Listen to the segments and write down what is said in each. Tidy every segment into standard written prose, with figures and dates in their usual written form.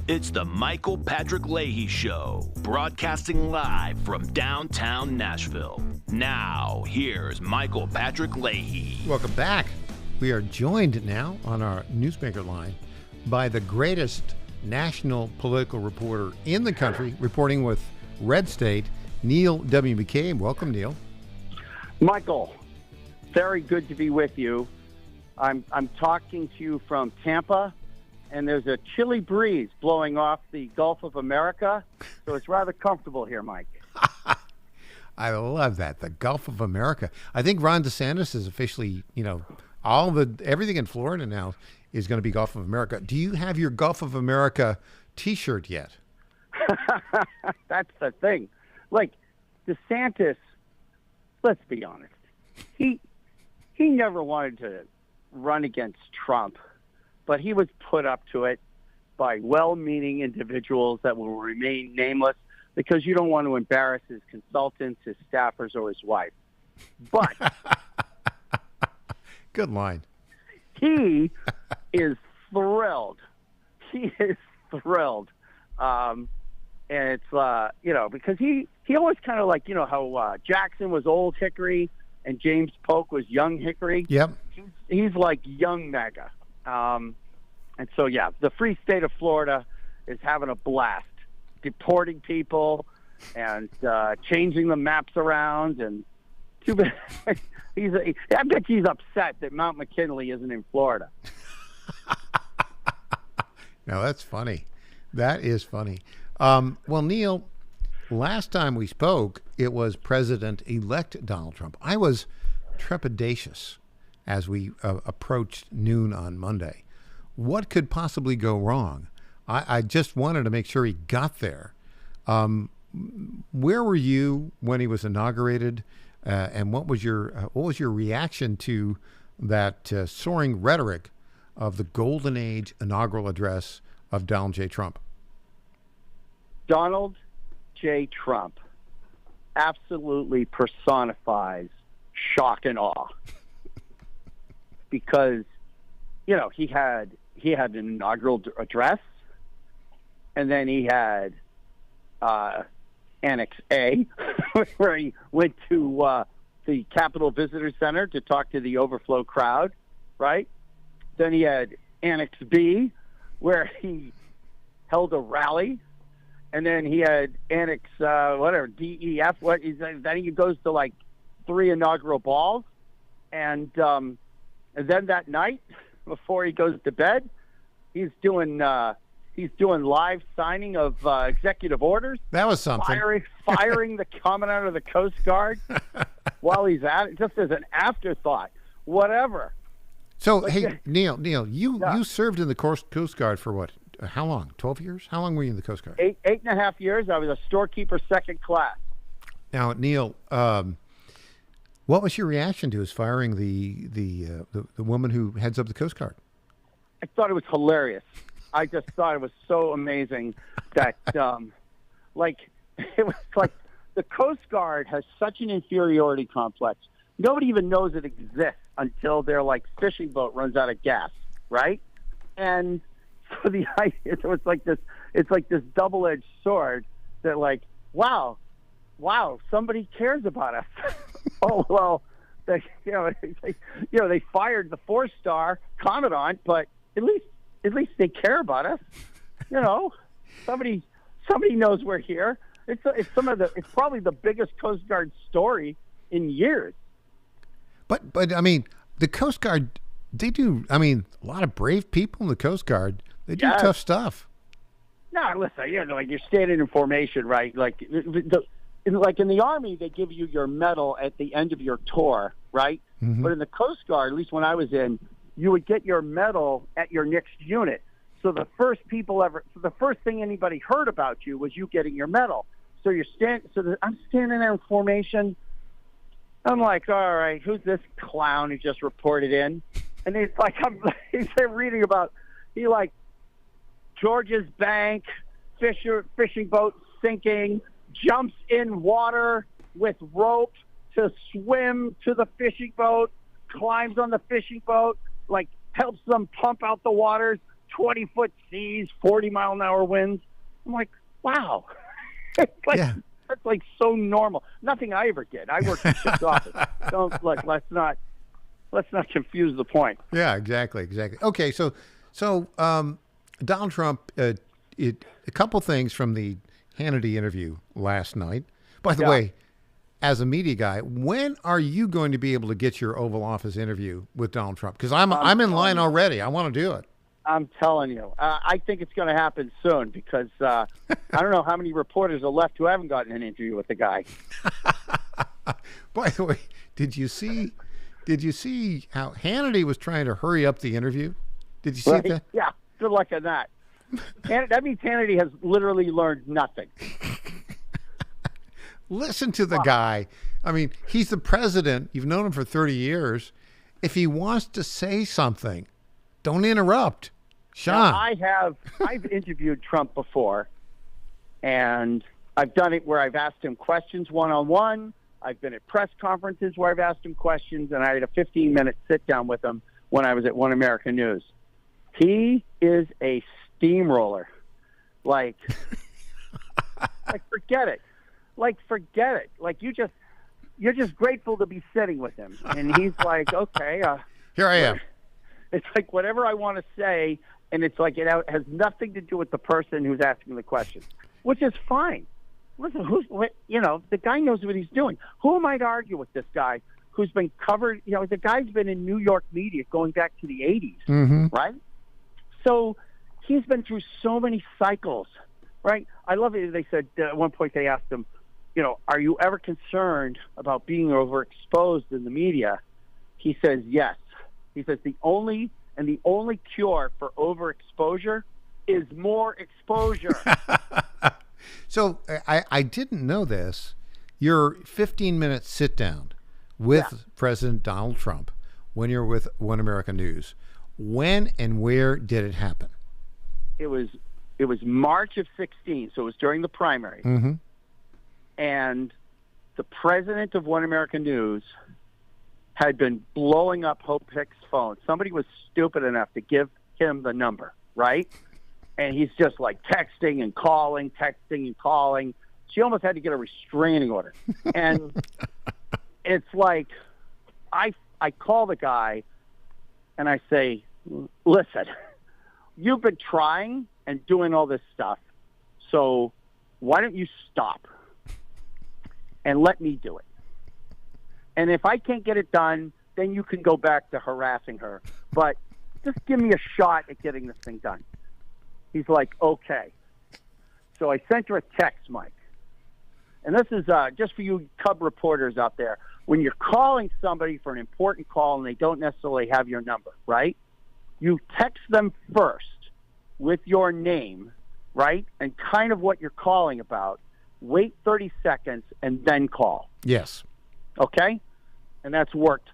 It's the Michael Patrick Leahy Show, broadcasting live from downtown Nashville. Now, here's Michael Patrick Leahy. Welcome back. We are joined now on our newsmaker line by the greatest national political reporter in the country, reporting with Red State, Neil W. McCabe. Welcome, Neil. Michael, very good to be with you. I'm talking to you from Tampa, and there's a chilly breeze blowing off the Gulf of America, so it's rather comfortable here, Mike. I love that, the Gulf of America. I think Ron DeSantis is officially, everything in Florida now is going to be Gulf of America. Do you have your Gulf of America T-shirt yet? That's the thing. Like, DeSantis, let's be honest, he never wanted to run against Trump, but he was put up to it by well-meaning individuals that will remain nameless because you don't want to embarrass his consultants, his staffers, or his wife. But good line. He is thrilled. He is thrilled. And it's, because he always kind of like, how Jackson was old Hickory and James Polk was young Hickory. Yep. He's like young MAGA. And so, the free state of Florida is having a blast, deporting people and changing the maps around. And too bad. I bet he's upset that Mount McKinley isn't in Florida. No, that's funny. That is funny. Well, Neil, last time we spoke, it was President-elect Donald Trump. I was trepidatious as we approached noon on Monday. What could possibly go wrong? I just wanted to make sure he got there. Where were you when he was inaugurated, and what was your reaction to that soaring rhetoric of the Golden Age inaugural address of Donald J. Trump? Donald J. Trump absolutely personifies shock and awe because, he had an inaugural address, and then he had Annex A, where he went to the Capitol Visitor Center to talk to the overflow crowd, right? Then he had Annex B, where he held a rally. And then he had Annex, D, E, F. Then he goes to like 3 inaugural balls. And then that night, before he goes to bed, he's doing live signing of executive orders. That was something. Firing the commandant of the Coast Guard while he's at it, just as an afterthought. Whatever. So, hey, Neil, you served in the Coast Guard for what? How long? 12 years? How long were you in the Coast Guard? 8.5 years. I was a storekeeper, second class. Now, Neil, what was your reaction to his firing the woman who heads up the Coast Guard? I thought it was hilarious. I just thought it was so amazing that, it was like the Coast Guard has such an inferiority complex. Nobody even knows it exists until their fishing boat runs out of gas, right? And so the idea, so it's like this double-edged sword that wow, somebody cares about us. Oh well, they fired the 4-star commandant, but at least they care about us. Somebody knows we're here. It's probably the biggest Coast Guard story in years. But I mean, the Coast Guard, they do. I mean, a lot of brave people in the Coast Guard. They do tough stuff. No, listen, you're standing in formation, right? In the Army, they give you your medal at the end of your tour, right? Mm-hmm. But in the Coast Guard, at least when I was in, you would get your medal at your next unit. So the first thing anybody heard about you was you getting your medal. So I'm standing there in formation. I'm like, all right, who's this clown who just reported in? And he's like, he's reading about, George's Bank, fishing boat sinking, jumps in water with rope to swim to the fishing boat, climbs on the fishing boat, helps them pump out the waters, 20-foot seas, 40-mile-an-hour winds. I'm like, wow. It's like, that's like so normal. Nothing I ever did. I worked in ship's office. Let's not confuse the point. Yeah, exactly. Okay, so Donald Trump, a couple things from the Hannity interview last night. By the way, as a media guy, when are you going to be able to get your Oval Office interview with Donald Trump? Because I'm in line already. I want to do it. I'm telling you, I think it's going to happen soon because I don't know how many reporters are left who haven't gotten an interview with the guy. By the way, did you see how Hannity was trying to hurry up the interview? Did you see that? Yeah, good luck on that. That means Hannity has literally learned nothing. Listen to the guy. I mean, he's the president. You've known him for 30 years. If he wants to say something, don't interrupt. Sean. Now, I've interviewed Trump before, and I've done it where I've asked him questions one-on-one. I've been at press conferences where I've asked him questions, and I had a 15-minute sit-down with him when I was at One American News. He is a steamroller. Like forget it. Forget it. You're just grateful to be sitting with him. And he's like, okay. Here I am. It's like whatever I want to say, and it's like it has nothing to do with the person who's asking the question, which is fine. Listen, the guy knows what he's doing. Who am I to argue with this guy who's been covered? The guy's been in New York media going back to the 80s, right? So he's been through so many cycles, right? I love it. They said at one point they asked him, are you ever concerned about being overexposed in the media? He says yes. He says the only cure for overexposure is more exposure. So I didn't know this. Your 15-minute sit down with President Donald Trump when you're with One American News. When and where did it happen? It was March of 2016, so it was during the primary. Mm-hmm. And the president of One American News had been blowing up Hope Hicks' phone. Somebody was stupid enough to give him the number, right? And he's just texting and calling. She almost had to get a restraining order. And it's like, I call the guy and I say, listen, you've been trying and doing all this stuff, so why don't you stop and let me do it? And if I can't get it done, then you can go back to harassing her. But just give me a shot at getting this thing done. He's like, okay. So I sent her a text, Mike. And this is just for you Cub reporters out there. When you're calling somebody for an important call and they don't necessarily have your number, right? You text them first with your name, right? And kind of what you're calling about. Wait 30 seconds and then call. Yes. Okay? And that's worked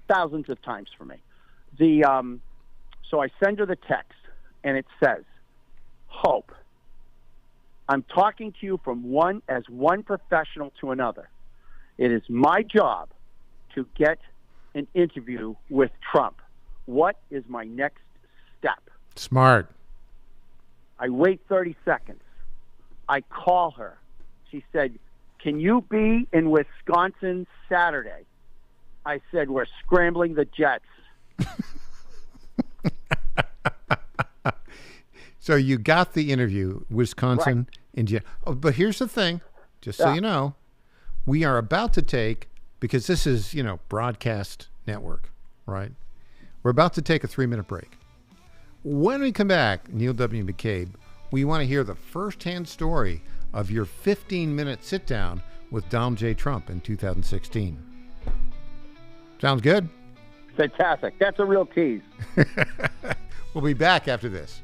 thousands of times for me. So I send her the text, and it says, Hope, I'm talking to you as one professional to another. It is my job to get an interview with Trump. What is my next step? Smart. I wait 30 seconds. I call her. She said, can you be in Wisconsin Saturday? I said, we're scrambling the jets. So you got the interview, Wisconsin, right. But here's the thing, just so you know, we are about to take, because this is, broadcast network, right? We're about to take a 3-minute break. When we come back, Neil W. McCabe, we want to hear the firsthand story of your 15-minute sit-down with Donald J. Trump in 2016. Sounds good? Fantastic. That's a real tease. We'll be back after this.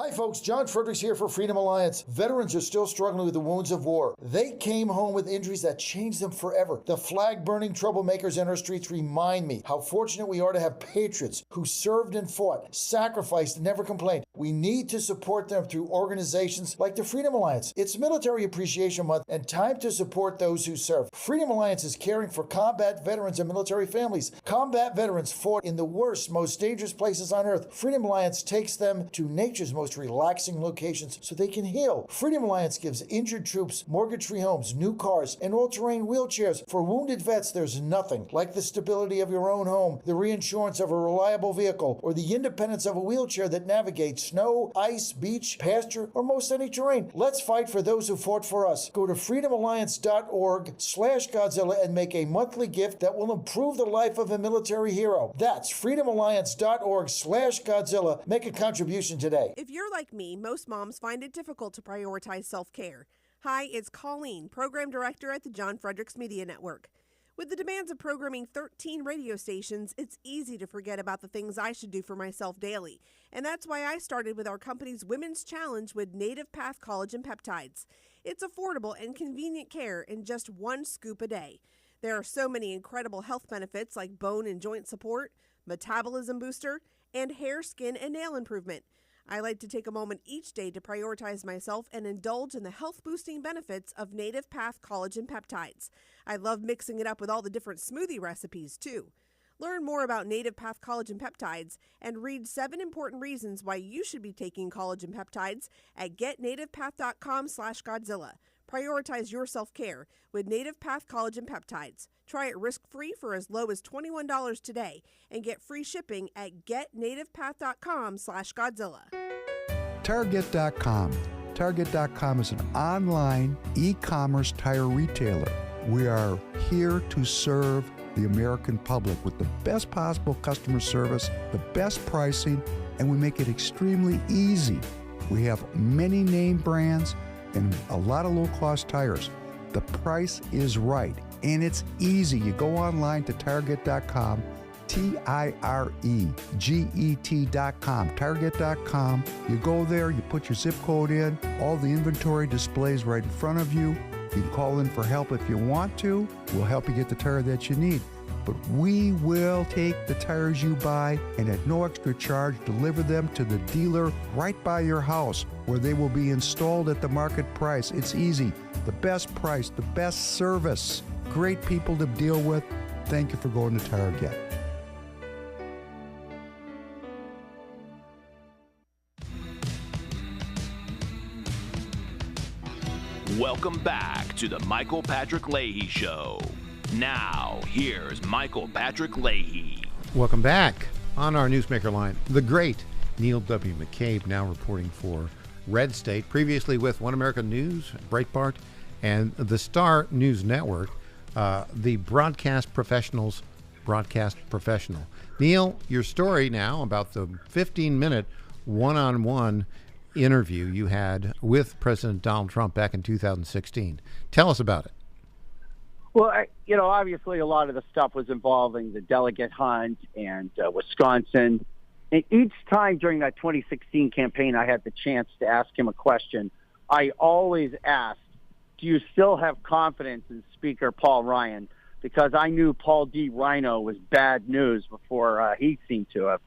Hi folks, John Fredericks here for Freedom Alliance. Veterans are still struggling with the wounds of war. They came home with injuries that changed them forever. The flag-burning troublemakers in our streets remind me how fortunate we are to have patriots who served and fought, sacrificed, and never complained. We need to support them through organizations like the Freedom Alliance. It's Military Appreciation Month and time to support those who serve. Freedom Alliance is caring for combat veterans and military families. Combat veterans fought in the worst, most dangerous places on earth. Freedom Alliance takes them to nature's most relaxing locations so they can heal. Freedom Alliance gives injured troops mortgage-free homes, new cars, and all-terrain wheelchairs. For wounded vets, there's nothing like the stability of your own home, the reinsurance of a reliable vehicle, or the independence of a wheelchair that navigates snow, ice, beach, pasture, or most any terrain. Let's fight for those who fought for us. Go to freedomalliance.org/Godzilla and make a monthly gift that will improve the life of a military hero. That's freedomalliance.org/Godzilla. Make a contribution today. If you're like me, most moms find it difficult to prioritize self-care. Hi, it's Colleen, Program Director at the John Fredericks Media Network. With the demands of programming 13 radio stations, it's easy to forget about the things I should do for myself daily. And that's why I started with our company's Women's Challenge with Native Path Collagen Peptides. It's affordable and convenient care in just one scoop a day. There are so many incredible health benefits like bone and joint support, metabolism booster, and hair, skin, and nail improvement. I like to take a moment each day to prioritize myself and indulge in the health-boosting benefits of Native Path Collagen Peptides. I love mixing it up with all the different smoothie recipes, too. Learn more about Native Path Collagen Peptides and read 7 important reasons why you should be taking collagen peptides at getnativepath.com/Godzilla. Prioritize your self-care with Native Path Collagen Peptides. Try it risk-free for as low as $21 today and get free shipping at getnativepath.com/Godzilla. Target.com. Target.com is an online e-commerce tire retailer. We are here to serve the American public with the best possible customer service, the best pricing, and we make it extremely easy. We have many name brands and a lot of low-cost tires. The price is right, and it's easy. You go online to Target.com, TIREGET.com, Target.com. You go there, you put your zip code in, all the inventory displays right in front of you. You can call in for help if you want to. We'll help you get the tire that you need. But we will take the tires you buy and at no extra charge deliver them to the dealer right by your house where they will be installed at the market price. It's easy. The best price, the best service. Great people to deal with. Thank you for going to Target. Welcome back to the Michael Patrick Leahy Show. Now, here's Michael Patrick Leahy. Welcome back on our Newsmaker line. The great Neil W. McCabe, now reporting for Red State, previously with One American News, Breitbart, and the Star News Network, the broadcast professional. Neil, your story now about the 15-minute one-on-one interview you had with President Donald Trump back in 2016. Tell us about it. Well, obviously a lot of the stuff was involving the delegate hunt and Wisconsin. And each time during that 2016 campaign I had the chance to ask him a question, I always asked, do you still have confidence in Speaker Paul Ryan? Because I knew Paul D. Rhino was bad news before he seemed to have.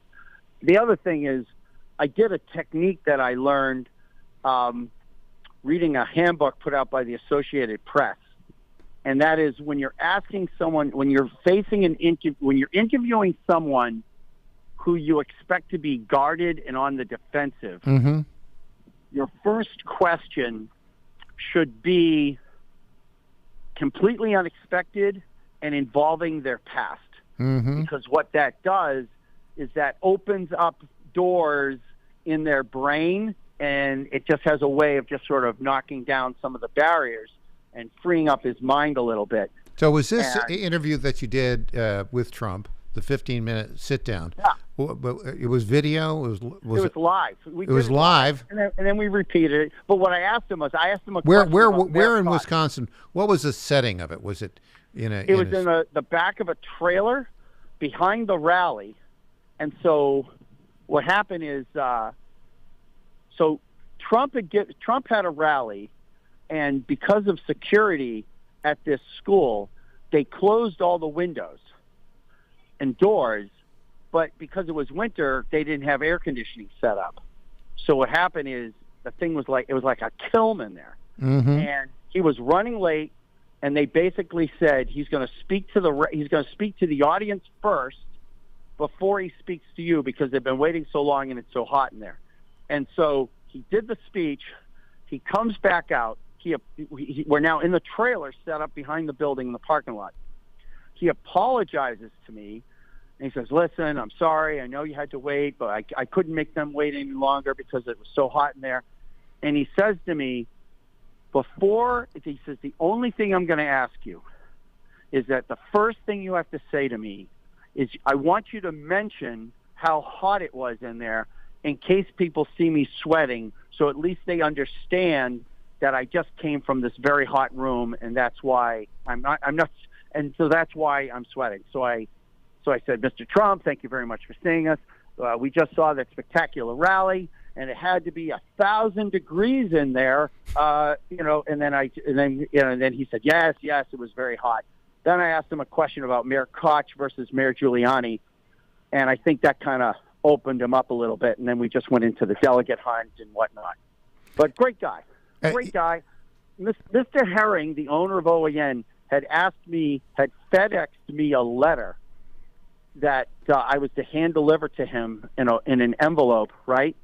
The other thing is, I did a technique that I learned reading a handbook put out by the Associated Press. And that is when you're asking someone, when you're interviewing someone who you expect to be guarded and on the defensive, your first question should be completely unexpected and involving their past. Because what that does is that opens up doors in their brain, and it just has a way of just sort of knocking down some of the barriers and freeing up his mind a little bit. So was this interview that you did with Trump, the 15-minute sit-down? Yeah. It was video? It was live. It was live. And then we repeated it. But what I asked him was, a where question in Wisconsin? What was the setting of it? Was it in a... It was in the back of a trailer behind the rally. And so what happened is So Trump had a rally, and because of security at this school, they closed all the windows and doors, but because it was winter, they didn't have air conditioning set up. So what happened is the thing was like a kiln in there, and he was running late, and they basically said he's going to speak to the audience first before he speaks to you because they've been waiting so long and it's so hot in there. And so he did the speech. He comes back out. We're now in the trailer set up behind the building in the parking lot. He apologizes to me, and he says, "Listen, I'm sorry. I know you had to wait, but I couldn't make them wait any longer because it was so hot in there." And he says to me, he says, "The only thing I'm going to ask you is that the first thing you have to say to me is I want you to mention how hot it was in there in case people see me sweating, so at least they understand that I just came from this very hot room, and that's why I'm not, and so that's why I'm sweating." So I said, "Mr. Trump, thank you very much for seeing us. We just saw that spectacular rally, and it had to be 1,000 degrees in there, And then he said, yes, it was very hot. Then I asked him a question about Mayor Koch versus Mayor Giuliani, and I think that kind of opened him up a little bit, and then we just went into the delegate hunt and whatnot. But great guy. Mr. Herring, the owner of OAN, had FedExed me a letter that I was to hand deliver to him in an envelope, right?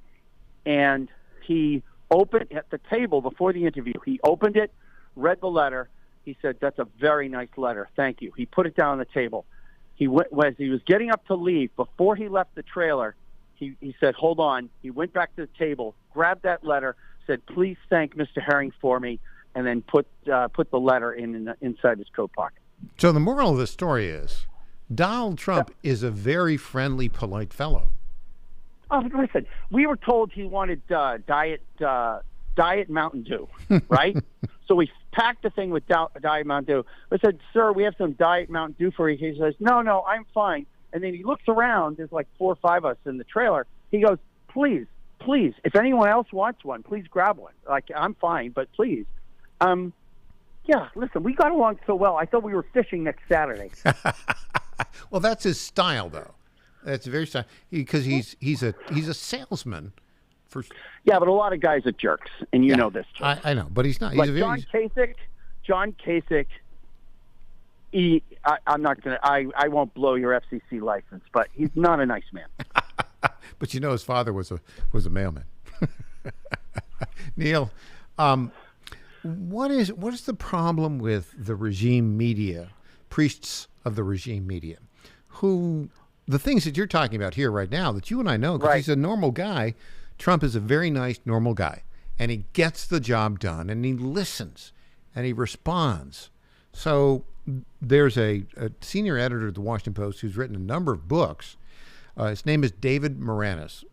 And he opened at the table before the interview. He opened it, read the letter. He said, "That's a very nice letter. Thank you." He put it down on the table. As he was getting up to leave, before he left the trailer, he said, "Hold on." He went back to the table, grabbed that letter, said, "Please thank Mr. Herring for me," and then put the letter inside his coat pocket. So the moral of the story is Donald Trump is a very friendly, polite fellow. Oh, listen, we were told he wanted Diet Mountain Dew, right? So we packed the thing with Diet Mountain Dew. I said, "Sir, we have some Diet Mountain Dew for you." He says, No, I'm fine. And then he looks around. There's like 4 or 5 of us in the trailer. He goes, please, if anyone else wants one, please grab one. Like, I'm fine, but please. Yeah, listen, we got along so well. I thought we were fishing next Saturday. Well, that's his style, though. That's very style because he's a salesman. Yeah, but a lot of guys are jerks, and you know this. I know, but he's not. He's like John Kasich. I'm not gonna. I won't blow your FCC license, but he's not a nice man. But you know, his father was a mailman. Neil, what is the problem with the regime media, priests of the regime media, who the things that you're talking about here right now that you and I know, because he's a normal guy. Trump is a very nice, normal guy, and he gets the job done, and he listens, and he responds. So there's a senior editor of the Washington Post who's written a number of books. His name is David Moranis,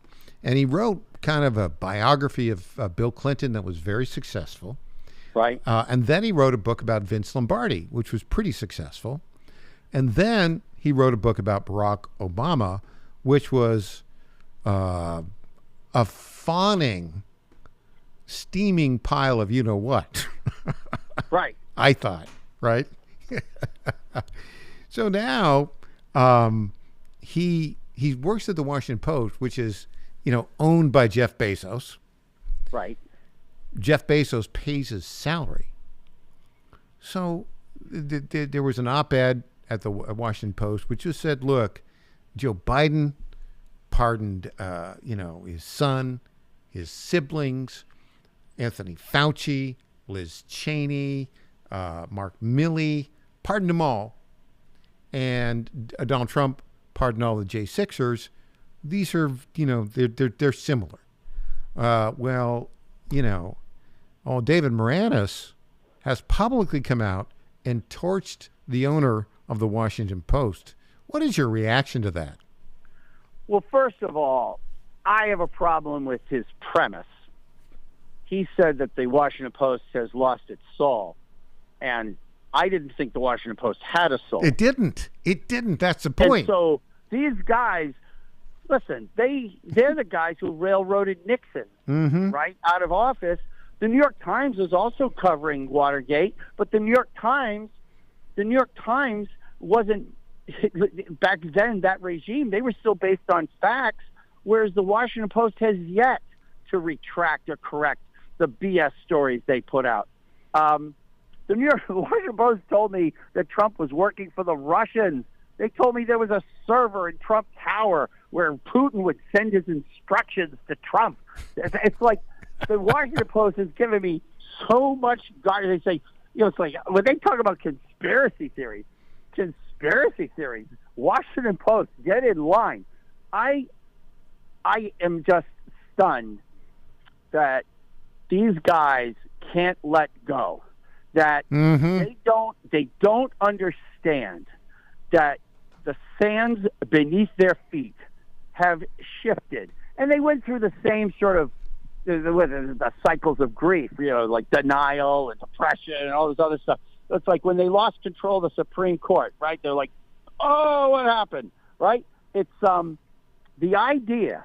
and he wrote kind of a biography of Bill Clinton that was very successful. Right. And then he wrote a book about Vince Lombardi, which was pretty successful. And then he wrote a book about Barack Obama, which was a fawning, steaming pile of you-know-what. Right. I thought, right? So now he works at the Washington Post, which is, owned by Jeff Bezos. Right. Jeff Bezos pays his salary. So there was an op-ed at the Washington Post which just said, look, Joe Biden pardoned, his son, his siblings, Anthony Fauci, Liz Cheney, Mark Milley, pardoned them all. And Donald Trump pardoned all the J6ers. These are, they're similar. David Moranis has publicly come out and torched the owner of the Washington Post. What is your reaction to that? Well, first of all, I have a problem with his premise. He said that the Washington Post has lost its soul, and I didn't think the Washington Post had a soul. It didn't. That's the point. And so these guys listen, they're the guys who railroaded Nixon, right, out of office. The New York Times was also covering Watergate, but the New York Times wasn't back then. That regime, they were still based on facts, whereas the Washington Post has yet to retract or correct the BS stories they put out. The Washington Post told me that Trump was working for the Russians. They told me there was a server in Trump Tower where Putin would send his instructions to Trump. It's like the Washington Post has given me so much garbage. They say, it's like when they talk about conspiracy theories, Washington Post, get in line. I am just stunned that these guys can't let go. That they don't understand that the sands beneath their feet have shifted, and they went through the same sort of the cycles of grief, like denial and depression and all this other stuff. It's like when they lost control of the Supreme Court, right? They're like, oh, what happened, right? It's the idea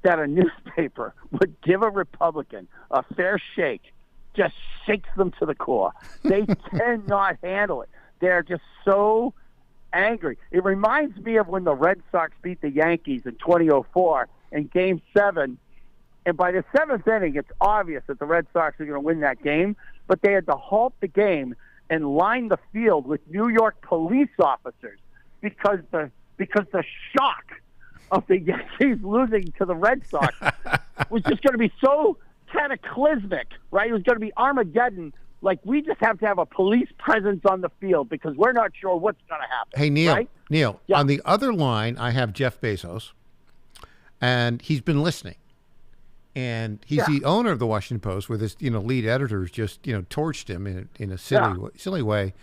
that a newspaper would give a Republican a fair shake just shakes them to the core. They cannot handle it. They're just so angry. It reminds me of when the Red Sox beat the Yankees in 2004 in Game 7. And by the 7th inning, it's obvious that the Red Sox are going to win that game. But they had to halt the game and line the field with New York police officers because the shock of the Yankees losing to the Red Sox was just going to be so cataclysmic, right? It was going to be Armageddon. Like, we just have to have a police presence on the field because we're not sure what's going to happen. Hey, Neil, right? Neil, Yeah. on the other line, I have Jeff Bezos, and he's been listening. And he's the owner of the Washington Post, where this, lead editors just, torched him in a silly way.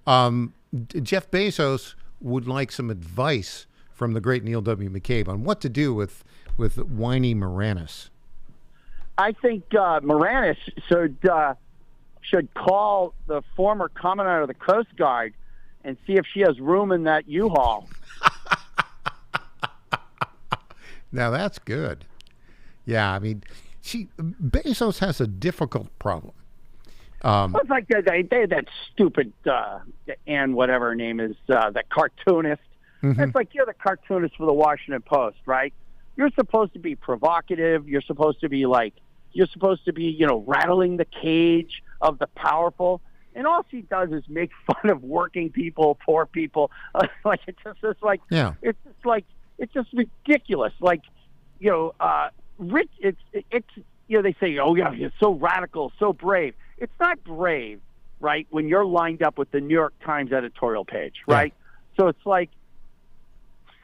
Jeff Bezos would like some advice from the great Neil W. McCabe on what to do with whiny Moranis. I think Moranis should call the former commandant of the Coast Guard and see if she has room in that U-Haul. Now that's good. Yeah, I mean, Bezos has a difficult problem. It's like they had that stupid Ann, whatever her name is, that cartoonist. It's like you're the cartoonist for the Washington Post, right? You're supposed to be provocative. You're supposed to be rattling the cage of the powerful. And all she does is make fun of working people, poor people. It's just ridiculous. Rich. They say, oh yeah, he's so radical, so brave. It's not brave, right? When you're lined up with the New York Times editorial page, right? Yeah. So it's like,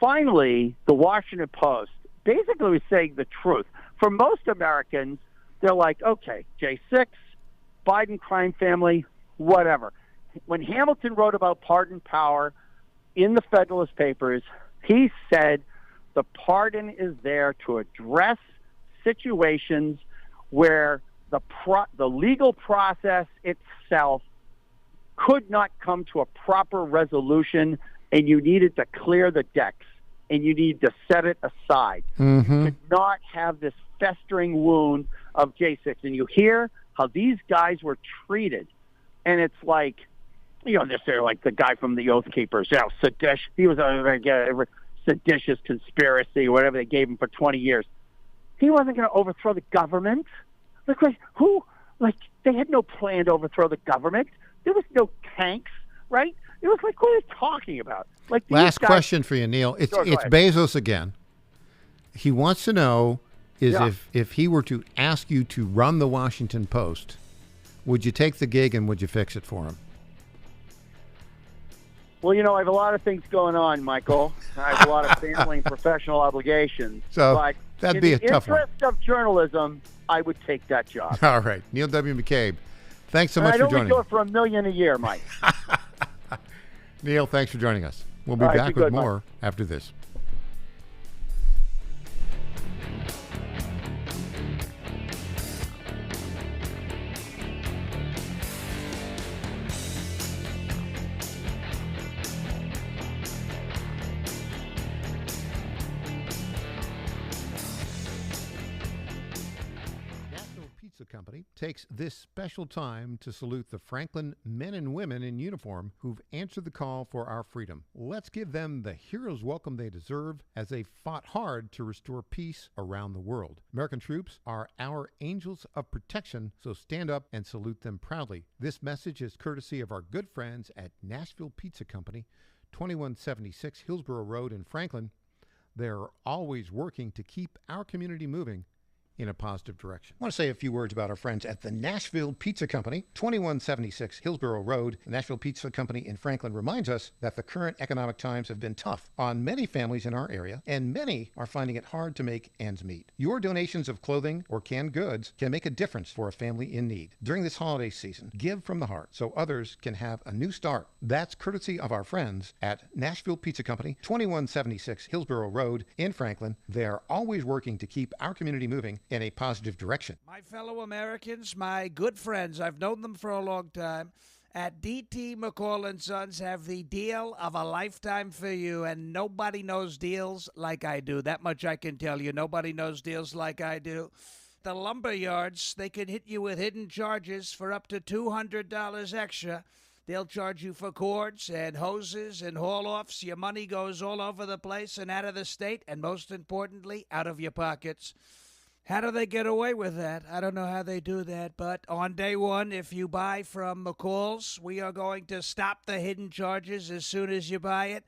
finally, the Washington Post basically was saying the truth. For most Americans, they're like, okay, J6, Biden crime family, whatever. When Hamilton wrote about pardon power in the Federalist Papers, he said the pardon is there to address situations where the legal process itself could not come to a proper resolution, and you needed to clear the decks, and you need to set it aside. You could not have this festering wound of J6. And you hear how these guys were treated, and it's like, they're like the guy from the Oath Keepers, he was a seditious conspiracy, whatever they gave him for 20 years. He wasn't going to overthrow the government. They had no plan to overthrow the government. There was no tanks, right? It was like, what are you talking about? Last question for you, Neil. It's Bezos again. He wants to know if he were to ask you to run the Washington Post, would you take the gig and would you fix it for him? Well, I have a lot of things going on, Michael. I have a lot of family and professional obligations. So but that'd be a tough one. In the interest of journalism, I would take that job. All right. Neil W. McCabe, thanks so much for joining us. I don't do it for $1 million a year, Mike. Neil, thanks for joining us. We'll be back with more after this. Company takes this special time to salute the Franklin men and women in uniform who've answered the call for our freedom. Let's give them the hero's welcome they deserve as they fought hard to restore peace around the world. American troops are our angels of protection, so stand up and salute them proudly. This message is courtesy of our good friends at Nashville Pizza Company, 2176 Hillsborough Road in Franklin. They're always working to keep our community moving in a positive direction. I want to say a few words about our friends at the Nashville Pizza Company, 2176 Hillsborough Road. The Nashville Pizza Company in Franklin reminds us that the current economic times have been tough on many families in our area, and many are finding it hard to make ends meet. Your donations of clothing or canned goods can make a difference for a family in need. During this holiday season, give from the heart so others can have a new start. That's courtesy of our friends at Nashville Pizza Company, 2176 Hillsborough Road in Franklin. They are always working to keep our community moving in a positive direction. My fellow Americans, my good friends, I've known them for a long time, at D.T. McCall & Sons have the deal of a lifetime for you, and nobody knows deals like I do. That much I can tell you. Nobody knows deals like I do. The lumber yards, they can hit you with hidden charges for up to $200 extra. They'll charge you for cords and hoses and haul-offs. Your money goes all over the place and out of the state, and most importantly, out of your pockets. How do they get away with that? I don't know how they do that, but on day one, if you buy from McCall's, we are going to stop the hidden charges as soon as you buy it.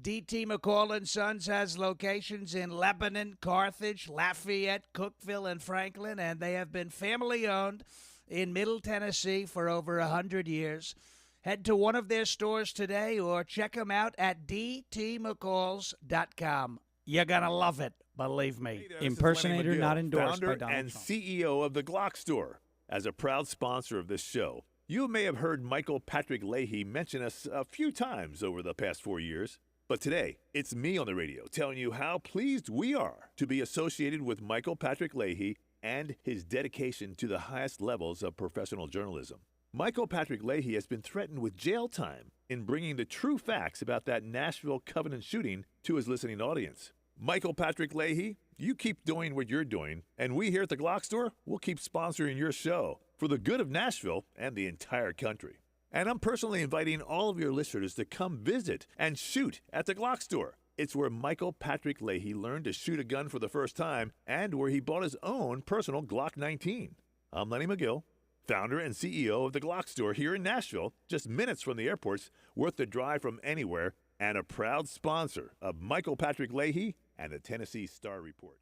D.T. McCall & Sons has locations in Lebanon, Carthage, Lafayette, Cookeville, and Franklin, and they have been family-owned in Middle Tennessee for over 100 years. Head to one of their stores today or check them out at dtmccalls.com. You're going to love it, believe me. Hey there, Impersonator not endorsed by founder Donald and Trump. CEO of the Glock Store. As a proud sponsor of this show, you may have heard Michael Patrick Leahy mention us a few times over the past 4 years. But today, it's me on the radio telling you how pleased we are to be associated with Michael Patrick Leahy and his dedication to the highest levels of professional journalism. Michael Patrick Leahy has been threatened with jail time in bringing the true facts about that Nashville Covenant shooting to his listening audience. Michael Patrick Leahy, you keep doing what you're doing, and we here at the Glock Store will keep sponsoring your show for the good of Nashville and the entire country. And I'm personally inviting all of your listeners to come visit and shoot at the Glock Store. It's where Michael Patrick Leahy learned to shoot a gun for the first time and where he bought his own personal Glock 19. I'm Lenny McGill, founder and CEO of the Glock Store here in Nashville, just minutes from the airports, worth the drive from anywhere, and a proud sponsor of Michael Patrick Leahy and the Tennessee Star Report.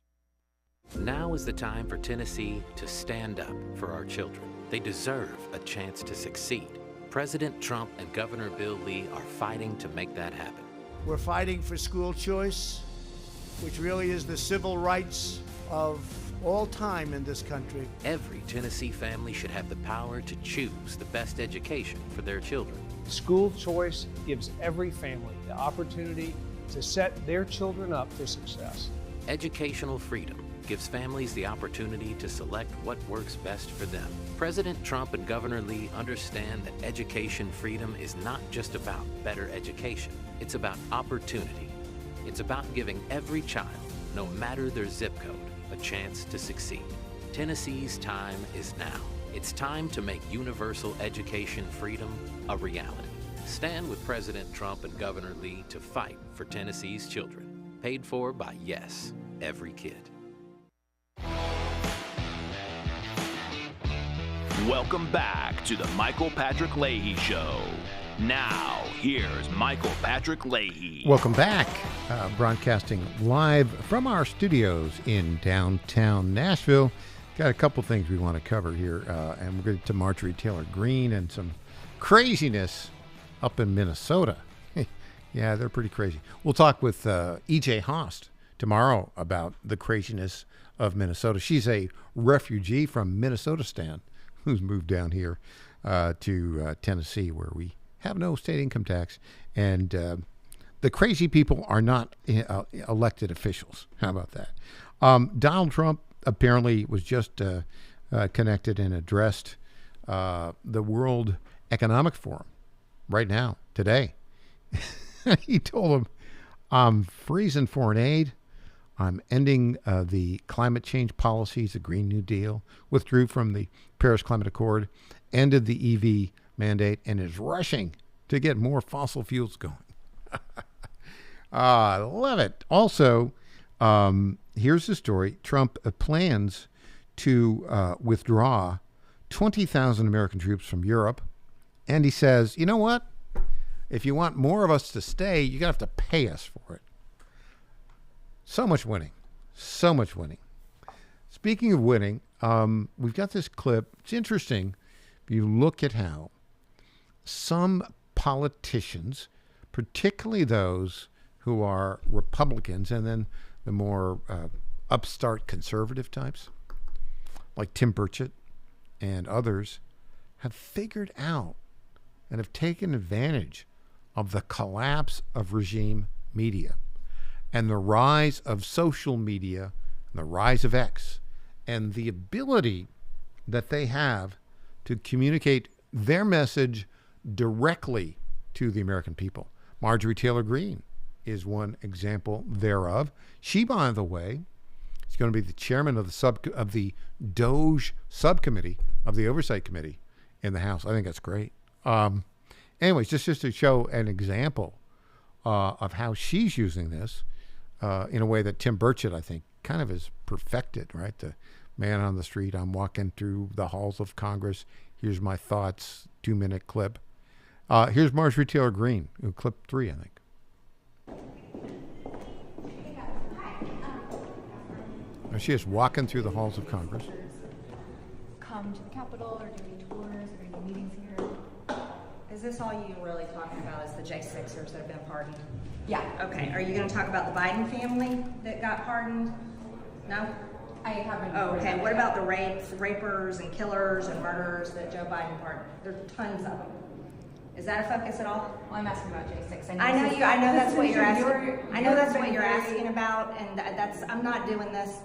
Now is the time for Tennessee to stand up for our children. They deserve a chance to succeed. President Trump and Governor Bill Lee are fighting to make that happen. We're fighting for school choice, which really is the civil rights of all time in this country. Every Tennessee family should have the power to choose the best education for their children. School choice gives every family the opportunity to set their children up for success. Educational freedom gives families the opportunity to select what works best for them. President Trump and Governor Lee understand that education freedom is not just about better education. It's about opportunity. It's about giving every child, no matter their zip code, a chance to succeed. Tennessee's time is now. It's time to make universal education freedom a reality. Stand with President Trump and Governor Lee to fight for Tennessee's children. Paid for by, yes, every kid. Welcome back to the Michael Patrick Leahy Show. Now, here's Michael Patrick Leahy. Welcome back. Broadcasting live from our studios in downtown Nashville. Got a couple things we want to cover here, and we're going to Marjorie Taylor Greene and some craziness up in Minnesota. Yeah, they're pretty crazy. We'll talk with E.J. Haast tomorrow about the craziness of Minnesota. She's a refugee from Minnesotistan who's moved down here to Tennessee, where we have no state income tax, and the crazy people are not elected officials. How about that? Donald Trump apparently was just connected and addressed the World Economic Forum right now, today. He told them, I'm freezing foreign aid. I'm ending the climate change policies, the Green New Deal, withdrew from the Paris Climate Accord, ended the EV mandate, and is rushing to get more fossil fuels going. I love it. Also, here's the story. Trump plans to withdraw 20,000 American troops from Europe. And he says, you know what? If you want more of us to stay, you're going to have to pay us for it. So much winning. So much winning. Speaking of winning, we've got this clip. It's interesting. If you look at how some politicians, particularly those who are Republicans and then the more upstart conservative types, like Tim Burchett and others, have figured out and have taken advantage of the collapse of regime media and the rise of social media and the rise of X and the ability that they have to communicate their message directly to the American people. Marjorie Taylor Greene is one example thereof. She, by the way, is going to be the chairman of the DOJ subcommittee of the Oversight Committee in the House. I think that's great. Anyways, just to show an example of how she's using this in a way that Tim Burchett, I think, kind of is perfected, right? The man on the street, I'm walking through the halls of Congress. Here's my thoughts, 2-minute clip. Here's Marjorie Taylor Greene, clip 3, I think. She is walking through the halls of Congress. Come to the Capitol or do any tours or any meetings here? Is this all you really talking about is the J6ers that have been pardoned? Yeah. Okay, are you going to talk about the Biden family that got pardoned? No? I haven't. Oh, okay, what about the rapers and killers and murderers that Joe Biden pardoned? There are tons of them. Is that a focus at all? Well, I'm asking about J6. I know that's what you're asking. I know that's what you're asking about, and I'm not doing this.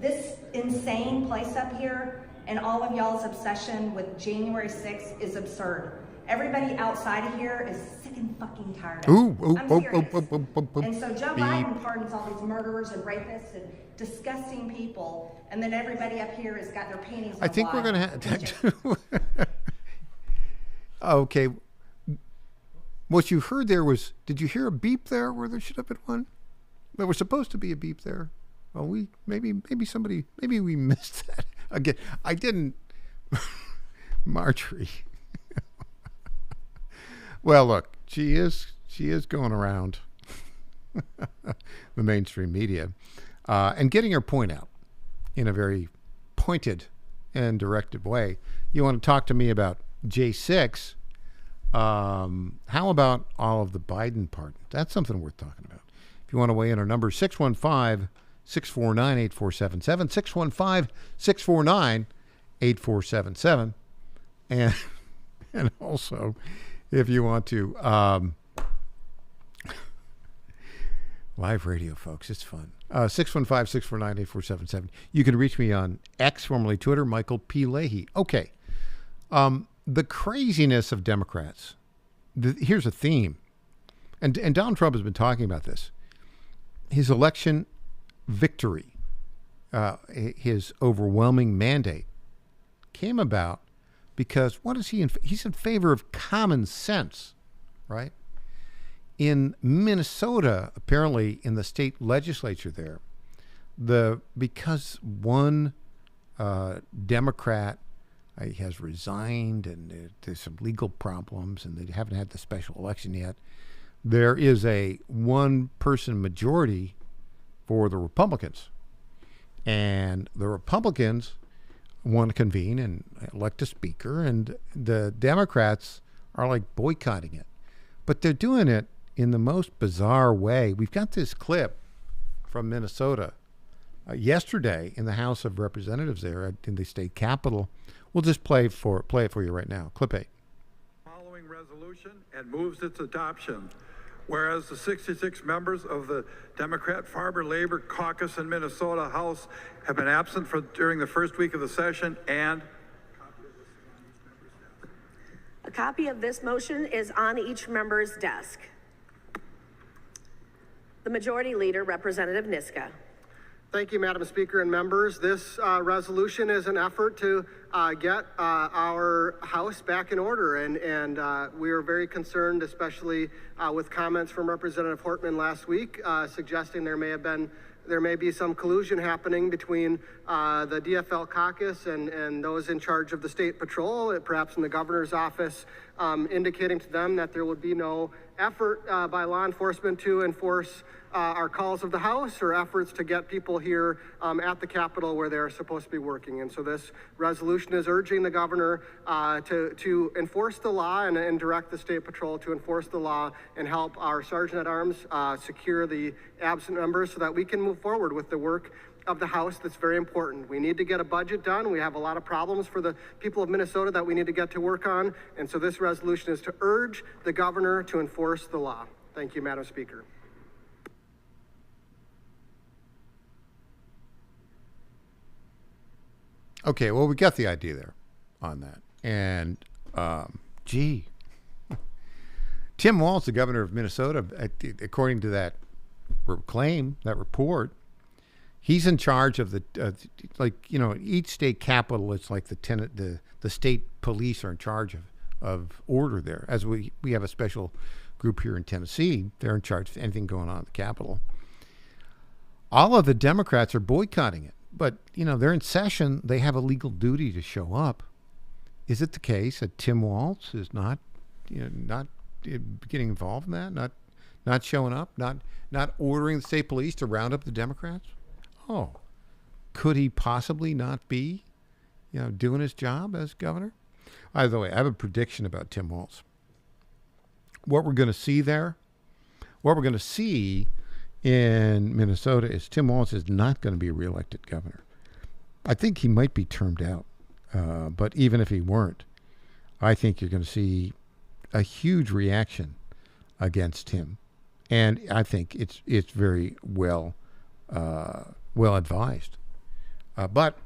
This insane place up here and all of y'all's obsession with January 6th is absurd. Everybody outside of here is sick and fucking tired of it. I'm serious. And so Joe Biden pardons all these murderers and rapists and disgusting people, and then everybody up here has got their panties on. I think we're going to have. Okay. What you heard there was, did you hear a beep there where there should have been one? There was supposed to be a beep there. Well, maybe we missed that. Again, I didn't. Marjorie. Well, look, she is going around the mainstream media and getting her point out in a very pointed and directed way. You want to talk to me about J6? How about all of the Biden pardons? That's something worth talking about. If you want to weigh in, our number is 615-649-8477, 615-649-8477. And also, if you want to, live radio, folks, it's fun. 615-649-8477. You can reach me on X, formerly Twitter, Michael P. Leahy. Okay. The craziness of Democrats. Here's a theme. And Donald Trump has been talking about this. His election victory, his overwhelming mandate, came about because what is he in? He's in favor of common sense, right? In Minnesota, apparently in the state legislature there, because one Democrat has resigned and there's some legal problems and they haven't had the special election yet, there is a one-person majority for the Republicans. And the Republicans want to convene and elect a speaker, and the Democrats are like boycotting it. But they're doing it in the most bizarre way. We've got this clip from Minnesota yesterday in the House of Representatives there in the state capitol. We'll just play it for you right now. Clip 8. Following resolution and moves its adoption. Whereas the 66 members of the Democrat Farmer Labor Caucus in Minnesota House have been absent during the first week of the session, and a copy of this motion is on each member's desk. The Majority Leader, Representative Niska. Thank you, Madam Speaker and members. This resolution is an effort to get our House back in order, and we are very concerned, especially with comments from Representative Hortman last week, suggesting there may be some collusion happening between the DFL caucus and those in charge of the State Patrol, perhaps in the governor's office, indicating to them that there would be no effort by law enforcement to enforce our calls of the House or efforts to get people here at the Capitol where they're supposed to be working. And so this resolution is urging the governor to enforce the law and direct the State Patrol to enforce the law and help our Sergeant at Arms secure the absent members so that we can move forward with the work of the House that's very important. We need to get a budget done. We have a lot of problems for the people of Minnesota that we need to get to work on. And so this resolution is to urge the governor to enforce the law. Thank you, Madam Speaker. Okay, well, we got the idea there on that. And, Tim Walz, the governor of Minnesota, according to that report, he's in charge of the, each state capital, it's like the state police are in charge of order there. As we have a special group here in Tennessee, they're in charge of anything going on at the Capitol. All of the Democrats are boycotting it. But, they're in session. They have a legal duty to show up. Is it the case that Tim Walz is not getting involved in that, not showing up, not ordering the state police to round up the Democrats? Oh, could he possibly not be, doing his job as governor? By the way, I have a prediction about Tim Walz. What we're going to see in Minnesota is Tim Walz is not going to be a reelected governor. I think he might be termed out. But even if he weren't, I think you're going to see a huge reaction against him. And I think it's very well advised. But,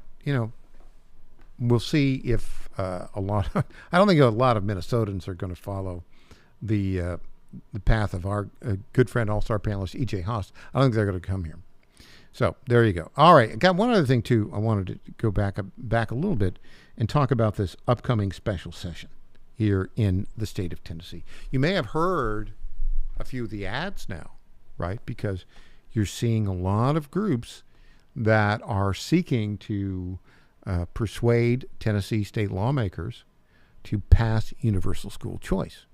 we'll see if I don't think a lot of Minnesotans are going to follow the path of our good friend, all-star panelist, E.J. Haas. I don't think they're going to come here. So there you go. All right. I got one other thing, too. I wanted to go back a little bit and talk about this upcoming special session here in the state of Tennessee. You may have heard a few of the ads now, right? Because you're seeing a lot of groups that are seeking to persuade Tennessee state lawmakers to pass universal school choice.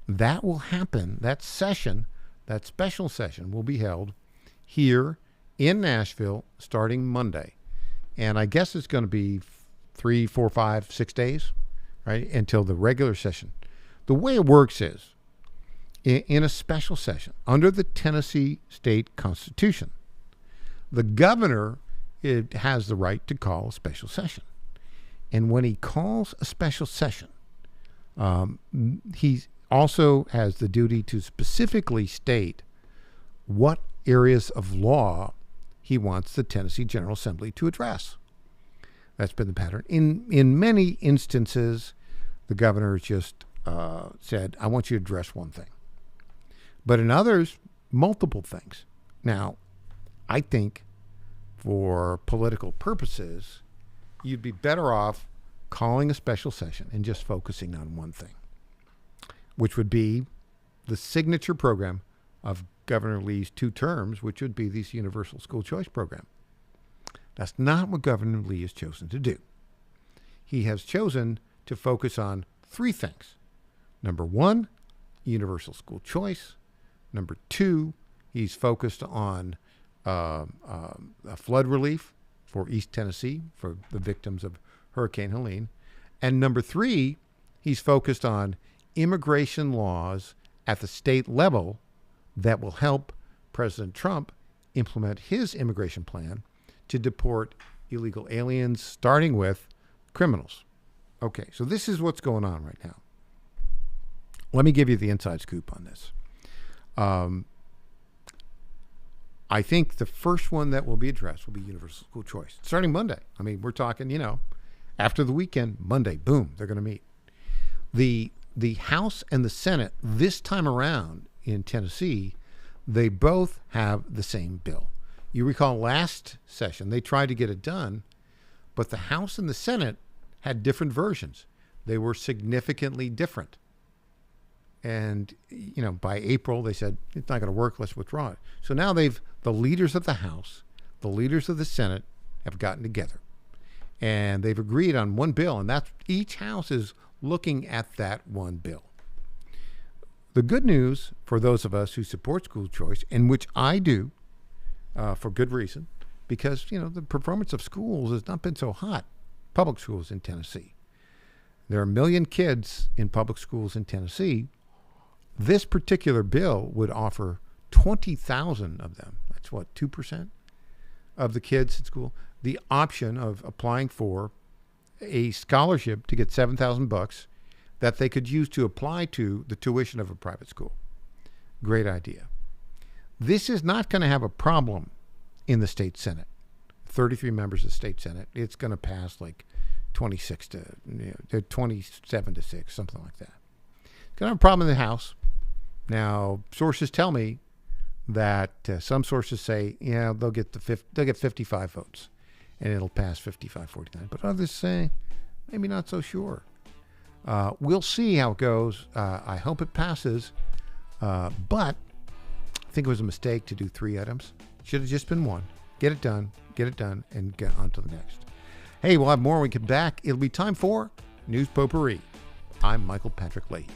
That will happen. That special session will be held here in Nashville starting Monday. And I guess it's going to be 3, 4, 5, 6 days, right, until the regular session. The way it works is, in a special session, under the Tennessee State Constitution, the governor has the right to call a special session. And when he calls a special session, he also has the duty to specifically state what areas of law he wants the Tennessee General Assembly to address. That's been the pattern. In many instances, the governor just said, I want you to address one thing. But in others, multiple things. Now, I think for political purposes, you'd be better off calling a special session and just focusing on one thing, which would be the signature program of Governor Lee's 2 terms, which would be this universal school choice program. That's not what Governor Lee has chosen to do. He has chosen to focus on 3 things. Number 1, universal school choice. Number 2, he's focused on flood relief for East Tennessee, for the victims of Hurricane Helene. And number 3, he's focused on immigration laws at the state level that will help President Trump implement his immigration plan to deport illegal aliens, starting with criminals. Okay, so this is what's going on right now. Let me give you the inside scoop on this. I think the first one that will be addressed will be universal school choice, starting Monday. I mean, we're talking, after the weekend, Monday, boom, they're going to meet. The House and the Senate this time around in Tennessee, they both have the same bill. You recall last session, they tried to get it done, but the House and the Senate had different versions. They were significantly different. And, by April, they said, it's not going to work, let's withdraw it. So now the leaders of the House, the leaders of the Senate have gotten together. And they've agreed on one bill, and that's each house is looking at that one bill. The good news for those of us who support school choice, and which I do for good reason, because, the performance of schools has not been so hot, public schools in Tennessee. There are 1 million kids in public schools in Tennessee. This particular bill would offer 20,000 of them. That's 2% of the kids in school, the option of applying for a scholarship to get $7,000 that they could use to apply to the tuition of a private school. Great idea. This is not going to have a problem in the state Senate. 33 members of the state Senate. It's going to pass like 27 to 6, something like that. It's going to have a problem in the House. Now, sources tell me that some sources say, they'll get 55 votes, and it'll pass 55-49. But others say, maybe not so sure. We'll see how it goes. I hope it passes. But I think it was a mistake to do 3 items. Should have just been 1. Get it done, and get on to the next. Hey, we'll have more when we get back. It'll be time for News Potpourri. I'm Michael Patrick Leahy.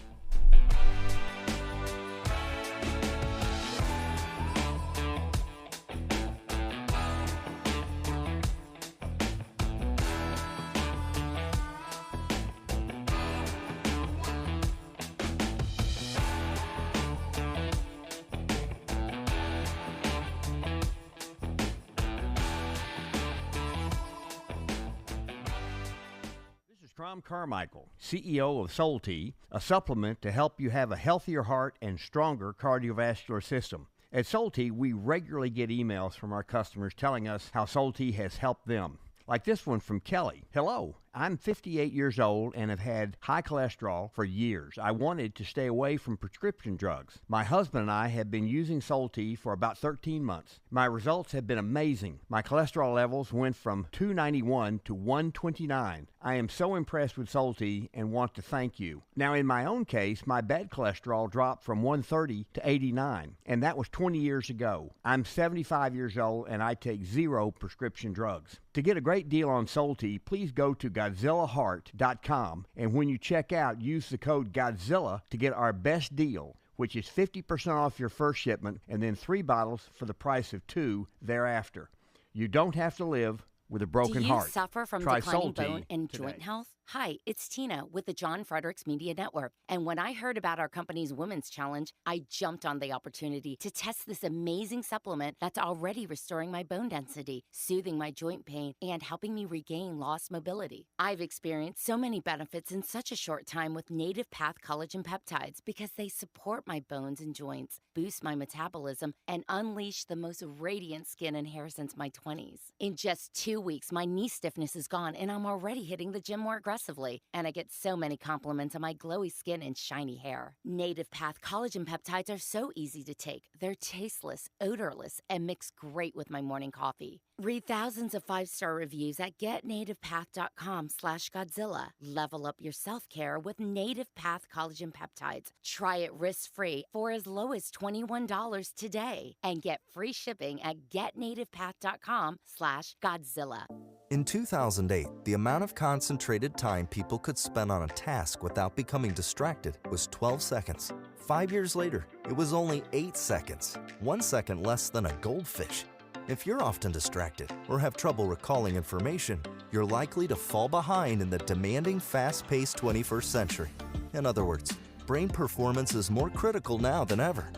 Tom Carmichael, CEO of Soul Tea, a supplement to help you have a healthier heart and stronger cardiovascular system. At Soul Tea, we regularly get emails from our customers telling us how Soul Tea has helped them. Like this one from Kelly. Hello, I'm 58 years old and have had high cholesterol for years. I wanted to stay away from prescription drugs. My husband and I have been using Soul Tea for about 13 months. My results have been amazing. My cholesterol levels went from 291 to 129. I am so impressed with Soul Tea and want to thank you. Now, in my own case, my bad cholesterol dropped from 130 to 89, and that was 20 years ago. I'm 75 years old and I take 0 prescription drugs. To get a great deal on Soul Tea, please go to GodzillaHeart.com, and when you check out, use the code Godzilla to get our best deal, which is 50% off your first shipment and then 3 bottles for the price of 2 thereafter. You don't have to live with a broken heart. Do you suffer from Try declining Soul Tea bone and today. joint health? Hi, it's Tina with the John Fredericks Media Network. And when I heard about our company's Women's Challenge, I jumped on the opportunity to test this amazing supplement that's already restoring my bone density, soothing my joint pain, and helping me regain lost mobility. I've experienced so many benefits in such a short time with Native Path Collagen Peptides because they support my bones and joints, boost my metabolism, and unleash the most radiant skin and hair since my 20s. In just 2 weeks, my knee stiffness is gone, and I'm already hitting the gym more aggressively. And I get so many compliments on my glowy skin and shiny hair. Native Path Collagen Peptides are so easy to take. They're tasteless, odorless, and mix great with my morning coffee. Read thousands of 5-star reviews at getnativepath.com/Godzilla. Level up your self-care with Native Path Collagen Peptides. Try it risk-free for as low as $21 today. And get free shipping at getnativepath.com/Godzilla. In 2008, the amount of concentrated time people could spend on a task without becoming distracted was 12 seconds. 5 years later, it was only 8 seconds, 1 second less than a goldfish. If you're often distracted or have trouble recalling information, you're likely to fall behind in the demanding, fast-paced 21st century. In other words, brain performance is more critical now than ever.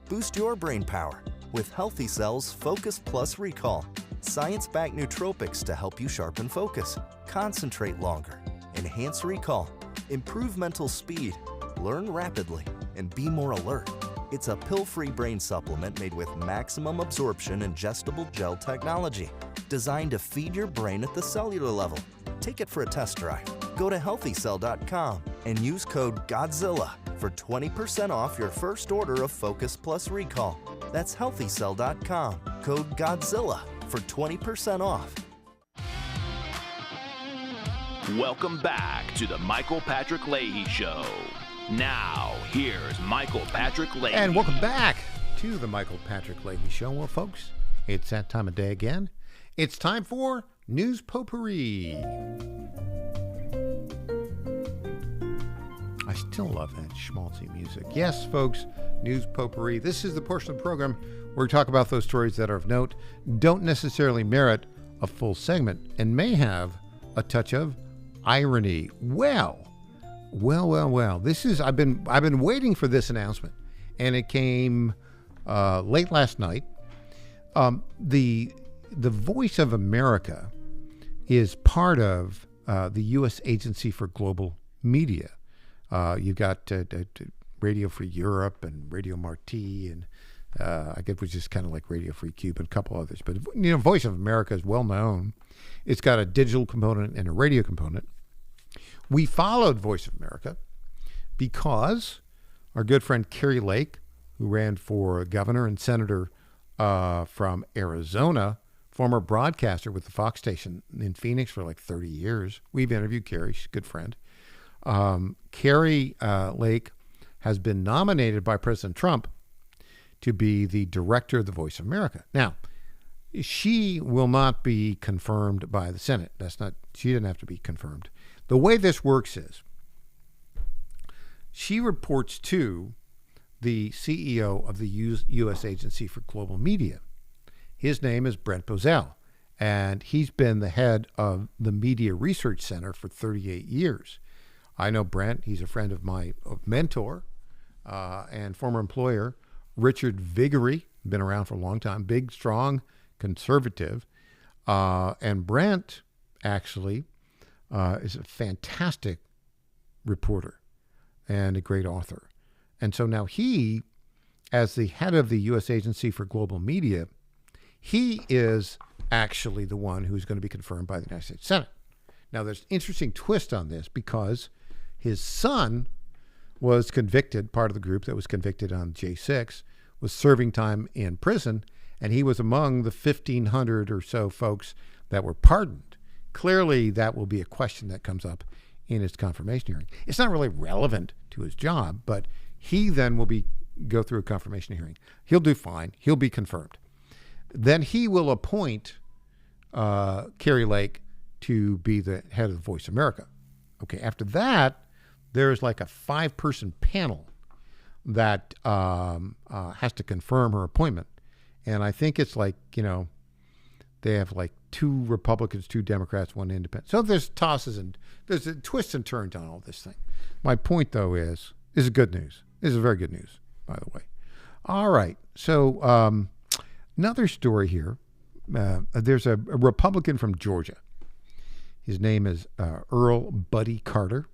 Boost your brain power with Healthy Cells Focus Plus Recall. Science-backed nootropics to help you sharpen focus, concentrate longer, enhance recall, improve mental speed, learn rapidly, and be more alert. It's a pill-free brain supplement made with maximum absorption ingestible gel technology, designed to feed your brain at the cellular level. Take it for a test drive. Go to healthycell.com and use code GODZILLA for 20% off your first order of Focus Plus Recall. That's healthycell.com code GODZILLA for 20% off. Welcome back to the Michael Patrick Leahy Show. Now, here's Michael Patrick Leahy. And welcome back to the Michael Patrick Leahy Show. Well, folks, it's that time of day again. It's time for News Potpourri. I still love that schmaltzy music. Yes, folks, News Potpourri. This is the portion of the program where we talk about those stories that are of note, don't necessarily merit a full segment, and may have a touch of irony. Well. This is I've been waiting for this announcement, and it came late last night. The Voice of America is part of the U.S. Agency for Global Media. You've got Radio Free Europe and Radio Marti, and I guess which is kind of like Radio Free Cuba and a couple others. But Voice of America is well known. It's got a digital component and a radio component. We followed Voice of America because our good friend Kari Lake, who ran for governor and senator from Arizona, former broadcaster with the Fox station in Phoenix for like 30 years. We've interviewed Kari. She's a good friend. Kari Lake has been nominated by President Trump to be the director of the Voice of America. Now, she will not be confirmed by the Senate. She didn't have to be confirmed. The way this works is she reports to the CEO of the U.S. Agency for Global Media. His name is Brent Bozell, and he's been the head of the Media Research Center for 38 years. I know Brent. He's a friend of my mentor and former employer, Richard Viguerie, been around for a long time, big, strong, conservative. And Brent actually is a fantastic reporter and a great author. And so now he, as the head of the U.S. Agency for Global Media, he is actually the one who's going to be confirmed by the United States Senate. Now, there's an interesting twist on this because his son was convicted, part of the group that was convicted on J6, was serving time in prison, and he was among the 1,500 or so folks that were pardoned. Clearly, that will be a question that comes up in his confirmation hearing. It's not really relevant to his job, but he then will go through a confirmation hearing. He'll do fine. He'll be confirmed. Then he will appoint Kari Lake to be the head of the Voice of America. Okay, after that, there's like a 5-person panel that has to confirm her appointment. And I think it's like, they have like 2 Republicans, 2 Democrats, 1 independent. So there's tosses and there's twists and turns on all this thing. My point, though, is this is good news. This is very good news, by the way. All right. So another story here. There's a Republican from Georgia. His name is Earl Buddy Carter.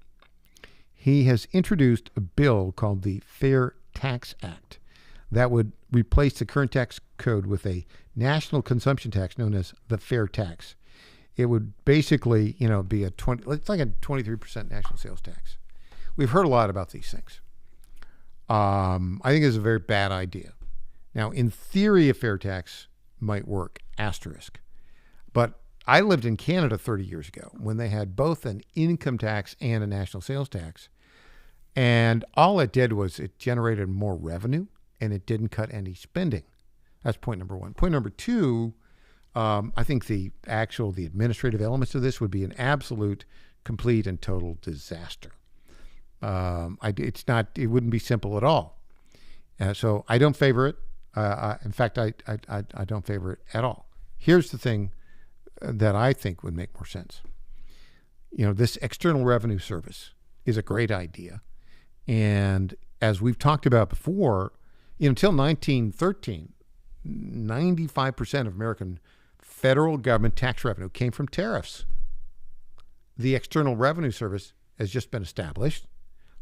He has introduced a bill called the Fair Tax Act that would replace the current tax code with a national consumption tax known as the fair tax. It would basically, be it's like a 23% national sales tax. We've heard a lot about these things. I think it's a very bad idea. Now, in theory, a fair tax might work, asterisk. But I lived in Canada 30 years ago when they had both an income tax and a national sales tax. And all it did was it generated more revenue and it didn't cut any spending. That's point number 1. Point number 2, I think the administrative elements of this would be an absolute, complete, and total disaster. It wouldn't be simple at all. So I don't favor it. In fact, I don't favor it at all. Here's the thing that I think would make more sense. This External Revenue Service is a great idea. And as we've talked about before, until 1913, 95% of American federal government tax revenue came from tariffs. The External Revenue Service has just been established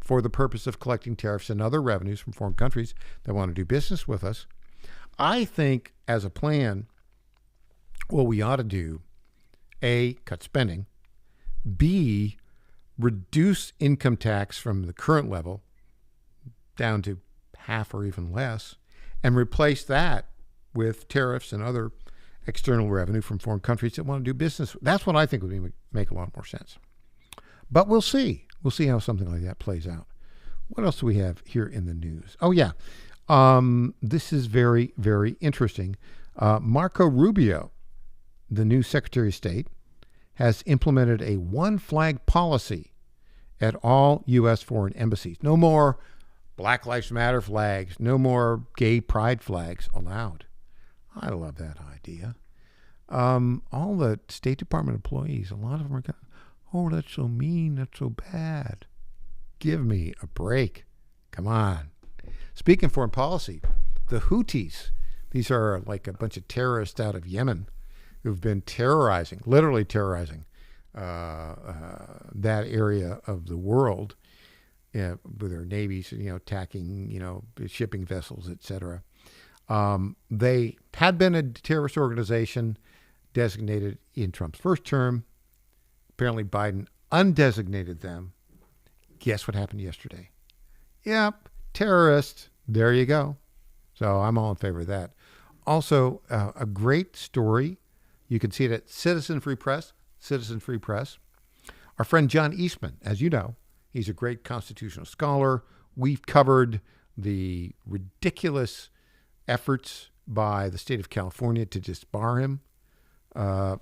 for the purpose of collecting tariffs and other revenues from foreign countries that want to do business with us. I think as a plan, what we ought to do, A, cut spending, B, reduce income tax from the current level down to half or even less, and replace that with tariffs and other external revenue from foreign countries that want to do business. That's what I think would make a lot more sense. But we'll see. We'll see how something like that plays out. What else do we have here in the news? Oh, yeah. This is very, very interesting. Marco Rubio, the new Secretary of State, has implemented a one-flag policy at all U.S. foreign embassies. No more Black Lives Matter flags. No more gay pride flags allowed. I love that idea. All the State Department employees, a lot of them are going, oh, that's so mean, that's so bad. Give me a break. Come on. Speaking of foreign policy, the Houthis, these are like a bunch of terrorists out of Yemen who've been literally terrorizing that area of the world with their navies, attacking, shipping vessels, etc. They had been a terrorist organization designated in Trump's first term. Apparently Biden undesignated them. Guess what happened yesterday? Yep, terrorist. There you go. So I'm all in favor of that. Also, a great story. You can see it at Citizen Free Press. Our friend John Eastman, as you know, he's a great constitutional scholar. We've covered the ridiculous efforts by the state of California to disbar him.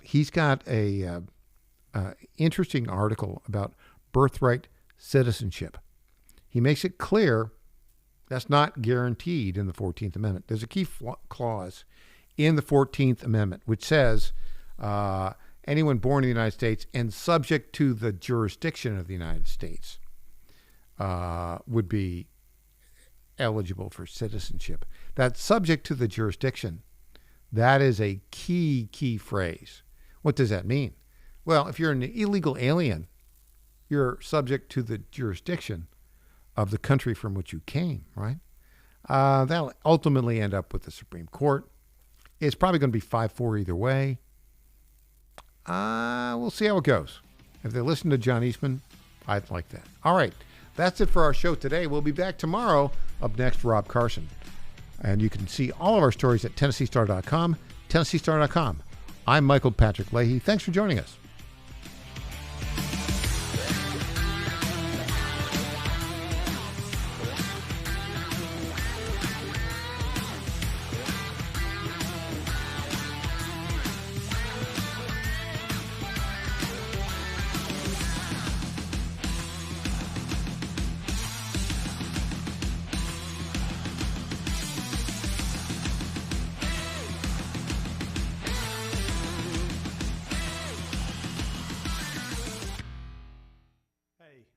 He's got a interesting article about birthright citizenship. He makes it clear that's not guaranteed in the 14th Amendment. There's a key clause in the 14th Amendment which says anyone born in the United States and subject to the jurisdiction of the United States would be eligible for citizenship. That subject to the jurisdiction, that is a key phrase. What does that mean? Well, if you're an illegal alien, you're subject to the jurisdiction of the country from which you came, right? That'll ultimately end up with the Supreme Court. It's probably going to be 5-4 either way. We'll see how it goes. If they listen to John Eastman, I'd like that. All right. That's it for our show today. We'll be back tomorrow. Up next, Rob Carson. And you can see all of our stories at TennesseeStar.com, TennesseeStar.com. I'm Michael Patrick Leahy. Thanks for joining us.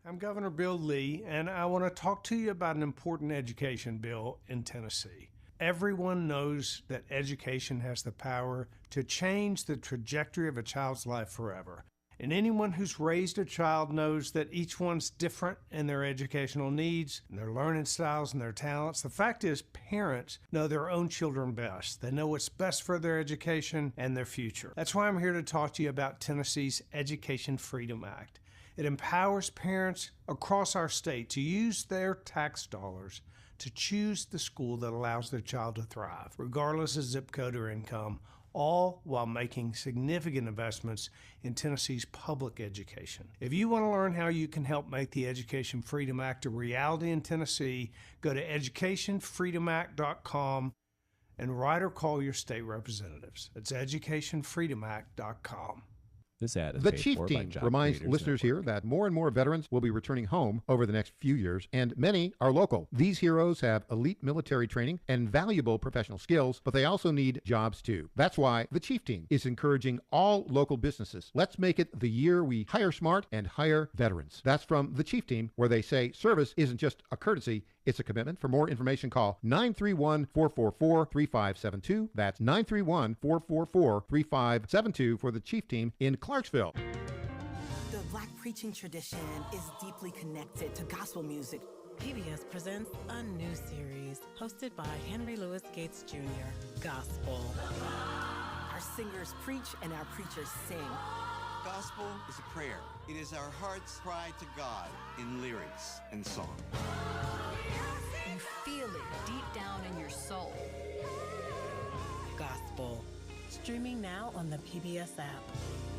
I'm Governor Bill Lee, and I want to talk to you about an important education bill in Tennessee. Everyone knows that education has the power to change the trajectory of a child's life forever. And anyone who's raised a child knows that each one's different in their educational needs, and their learning styles, and their talents. The fact is, parents know their own children best. They know what's best for their education and their future. That's why I'm here to talk to you about Tennessee's Education Freedom Act. It empowers parents across our state to use their tax dollars to choose the school that allows their child to thrive, regardless of zip code or income, all while making significant investments in Tennessee's public education. If you want to learn how you can help make the Education Freedom Act a reality in Tennessee, go to educationfreedomact.com and write or call your state representatives. It's educationfreedomact.com. This ad is The paid Chief for by Team Job reminds Creators listeners Network. here that more and more veterans will be returning home over the next few years, and many are local. These heroes have elite military training and valuable professional skills, but they also need jobs too. That's why the Chief Team is encouraging all local businesses. Let's make it the year we hire smart and hire veterans. That's from the Chief Team, where they say service isn't just a courtesy, it's a commitment. For more information, call 931-444-3572. That's 931-444-3572 for the Chief Team in Clarksville. The Black preaching tradition is deeply connected to gospel music. PBS presents a new series hosted by Henry Louis Gates Jr., Gospel. Our singers preach and our preachers sing. Gospel is a prayer. It is our heart's cry to God in lyrics and song. You feel it deep down in your soul. Streaming now on the PBS app.